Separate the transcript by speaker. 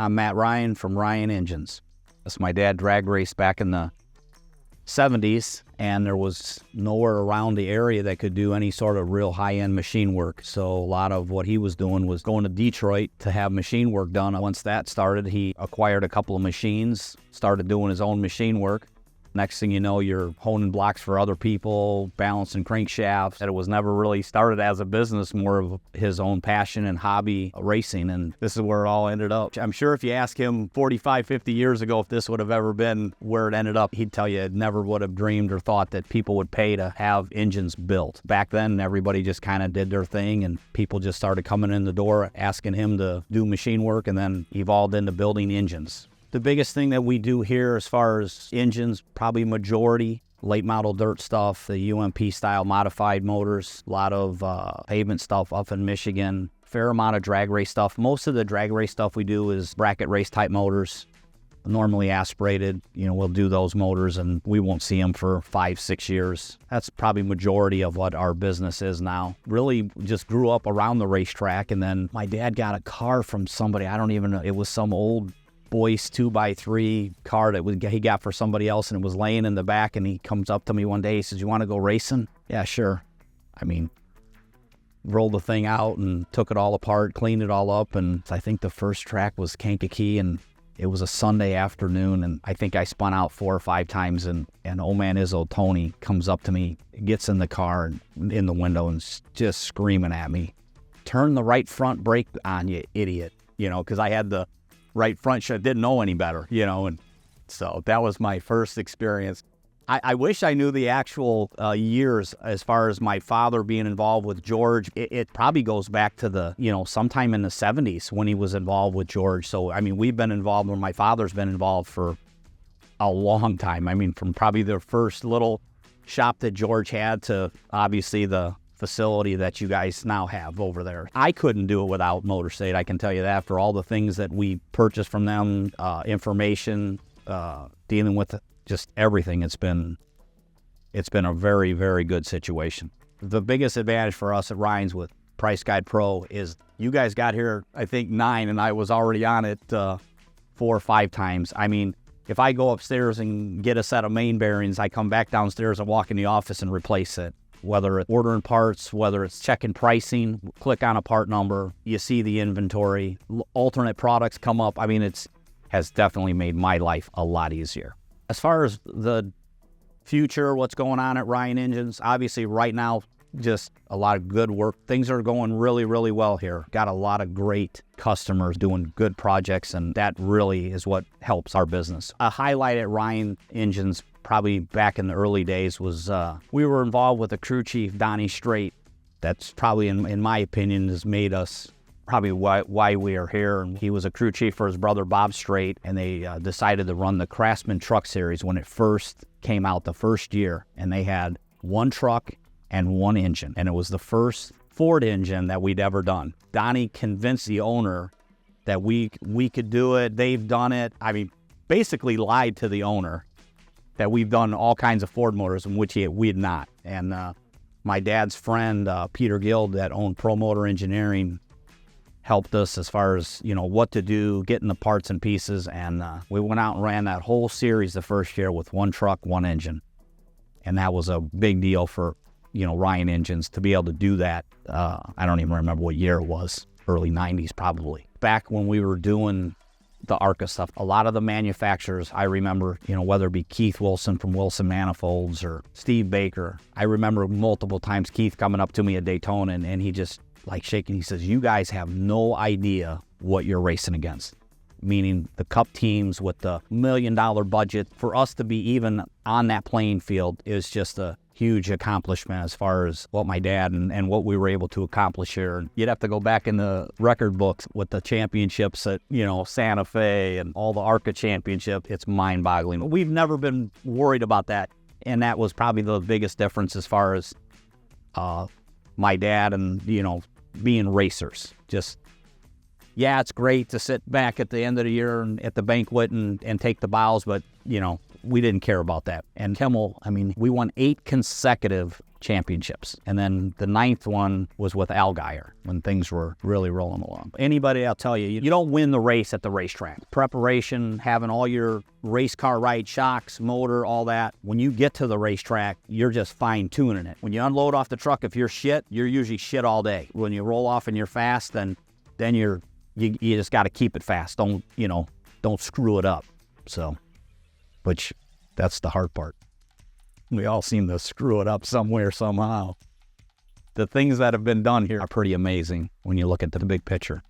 Speaker 1: I'm Matt Rhyne from Rhyne Engines. That's my dad drag raced back in the 70s, and there was nowhere around the area that could do any sort of real high-end machine work. So a lot of what he was doing was going to Detroit to have machine work done. Once that started, he acquired a couple of machines, started doing his own machine work. Next thing you know, you're honing blocks for other people, balancing crankshafts. It was never really started as a business, more of his own passion and hobby, racing, and this is where it all ended up. I'm sure if you ask him 45, 50 years ago if this would have ever been where it ended up, he'd tell you it never would have dreamed or thought that people would pay to have engines built. Back then, everybody just kind of did their thing, and people just started coming in the door asking him to do machine work, and then evolved into building engines. The biggest thing that we do here as far as engines, probably majority, late model dirt stuff, the UMP style modified motors, a lot of pavement stuff up in Michigan, fair amount of drag race stuff. Most of the drag race stuff we do is bracket race type motors, normally aspirated. We'll do those motors and we won't see them for 5-6 years. That's probably majority of what our business is now. Really just grew up around the racetrack, and then my dad got a car from somebody, I don't even know, it was some old Boyce 2x3 car that he got for somebody else, and it was laying in the back, and he comes up to me one day, he says, "You want to go racing?" Yeah, sure. Rolled the thing out and took it all apart, cleaned it all up, and I think the first track was Kankakee, and it was a Sunday afternoon, and I think I spun out 4 or 5 times, and old man Izzo, Tony, comes up to me, gets in the car and in the window and just screaming at me, "Turn the right front brake on, you idiot," because I had the right front shut, didn't know any better, and so that was my first experience. I wish I knew the actual years as far as my father being involved with George. It probably goes back to the, sometime in the 70s when he was involved with George. So, we've been involved, or my father's been involved for a long time. From probably the first little shop that George had to obviously the facility that you guys now have over there. I couldn't do it without Motor State, I can tell you that, for all the things that we purchased from them, information, dealing with just everything. It's been a very, very good situation. The biggest advantage for us at Rhyne's with Price Guide Pro is you guys got here, I think 9, and I was already on it 4 or 5 times. If I go upstairs and get a set of main bearings, I come back downstairs and walk in the office and replace it. Whether it's ordering parts, whether it's checking pricing, click on a part number, you see the inventory, alternate products come up. It has definitely made my life a lot easier. As far as the future, what's going on at Rhyne Engines, obviously right now, just a lot of good work. Things are going really, really well here. Got a lot of great customers doing good projects, and that really is what helps our business. A highlight at Rhyne Engines, probably back in the early days, was we were involved with the crew chief, Donnie Strait. That's probably, in my opinion, has made us probably why we are here. And he was a crew chief for his brother, Bob Strait, and they decided to run the Craftsman Truck Series when it first came out the first year. And they had 1 truck and 1 engine. And it was the first Ford engine that we'd ever done. Donnie convinced the owner that we could do it. They've done it. Basically lied to the owner that we've done all kinds of Ford motors, in which we had not. And my dad's friend, Peter Guild, that owned Pro Motor Engineering, helped us as far as, what to do, getting the parts and pieces. And we went out and ran that whole series the first year with 1 truck, 1 engine. And that was a big deal for, Rhyne Engines to be able to do that. I don't even remember what year it was, early 90s probably. Back when we were doing the ARCA stuff, a lot of the manufacturers, I remember, whether it be Keith Wilson from Wilson Manifolds or Steve Baker, I remember multiple times Keith coming up to me at Daytona and he just like shaking, he says, "You guys have no idea what you're racing against." Meaning the Cup teams with the $1 million budget. For us to be even on that playing field is just a huge accomplishment as far as what my dad and what we were able to accomplish here. You'd have to go back in the record books with the championships at, Santa Fe and all the ARCA championship. It's mind-boggling. We've never been worried about that. And that was probably the biggest difference as far as my dad and, being racers. Just, yeah, it's great to sit back at the end of the year and at the banquet and take the bows, but, we didn't care about that. And Kimmel, we won 8 consecutive championships. And then the 9th one was with Allgaier when things were really rolling along. Anybody, I'll tell you, you don't win the race at the racetrack. Preparation, having all your race car right, shocks, motor, all that. When you get to the racetrack, you're just fine tuning it. When you unload off the truck, if you're shit, you're usually shit all day. When you roll off and you're fast, then you just got to keep it fast. Don't screw it up. So, which that's the hard part. We all seem to screw it up somewhere, somehow. The things that have been done here are pretty amazing when you look at the big picture.